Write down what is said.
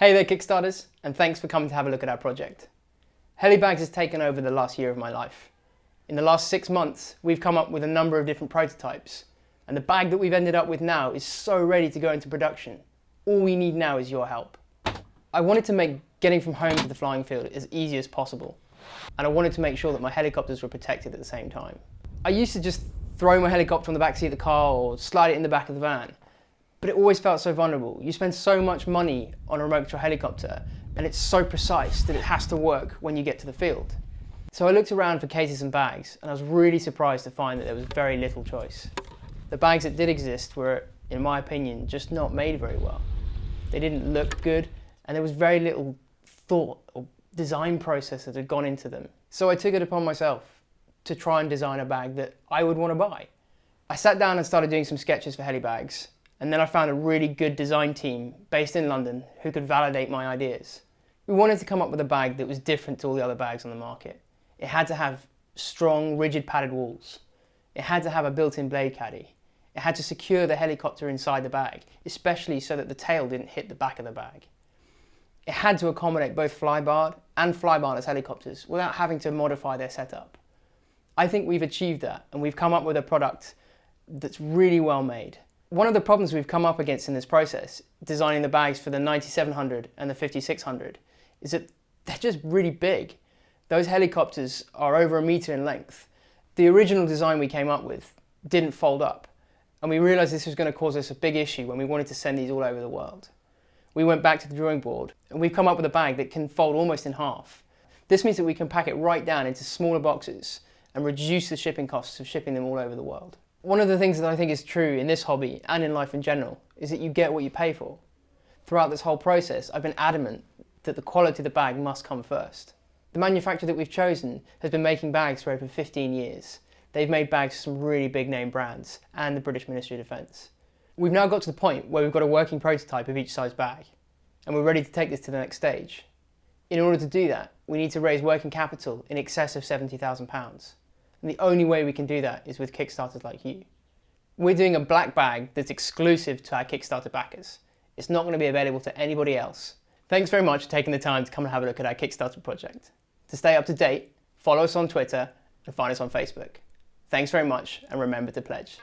Hey there Kickstarters, and thanks for coming to have a look at our project. HeliBags has taken over the last year of my life. In the last 6 months, we've come up with a number of different prototypes, and the bag that we've ended up with now is so ready to go into production. All we need now is your help. I wanted to make getting from home to the flying field as easy as possible, and I wanted to make sure that my helicopters were protected at the same time. I used to just throw my helicopter on the back seat of the car or slide it in the back of the van. But it always felt so vulnerable. You spend so much money on a remote control helicopter and it's so precise that it has to work when you get to the field. So I looked around for cases and bags and I was really surprised to find that there was very little choice. The bags that did exist were, in my opinion, just not made very well. They didn't look good and there was very little thought or design process that had gone into them. So I took it upon myself to try and design a bag that I would want to buy. I sat down and started doing some sketches for HeliBags. And then I found a really good design team based in London who could validate my ideas. We wanted to come up with a bag that was different to all the other bags on the market. It had to have strong, rigid padded walls. It had to have a built-in blade caddy. It had to secure the helicopter inside the bag, especially so that the tail didn't hit the back of the bag. It had to accommodate both flybarred and flybarless helicopters without having to modify their setup. I think we've achieved that, and we've come up with a product that's really well made. One of the problems we've come up against in this process, designing the bags for the 9700 and the 5600, is that they're just really big. Those helicopters are over 1 meter in length. The original design we came up with didn't fold up, and we realized this was going to cause us a big issue when we wanted to send these all over the world. We went back to the drawing board, and we've come up with a bag that can fold almost in half. This means that we can pack it right down into smaller boxes and reduce the shipping costs of shipping them all over the world. One of the things that I think is true in this hobby and in life in general is that you get what you pay for. Throughout this whole process, I've been adamant that the quality of the bag must come first. The manufacturer that we've chosen has been making bags for over 15 years. They've made bags for some really big name brands and the British Ministry of Defence. We've now got to the point where we've got a working prototype of each size bag, and we're ready to take this to the next stage. In order to do that, we need to raise working capital in excess of £70,000. And the only way we can do that is with Kickstarters like you. We're doing a black bag that's exclusive to our Kickstarter backers. It's not going to be available to anybody else. Thanks very much for taking the time to come and have a look at our Kickstarter project. To stay up to date, follow us on Twitter and find us on Facebook. Thanks very much, and remember to pledge.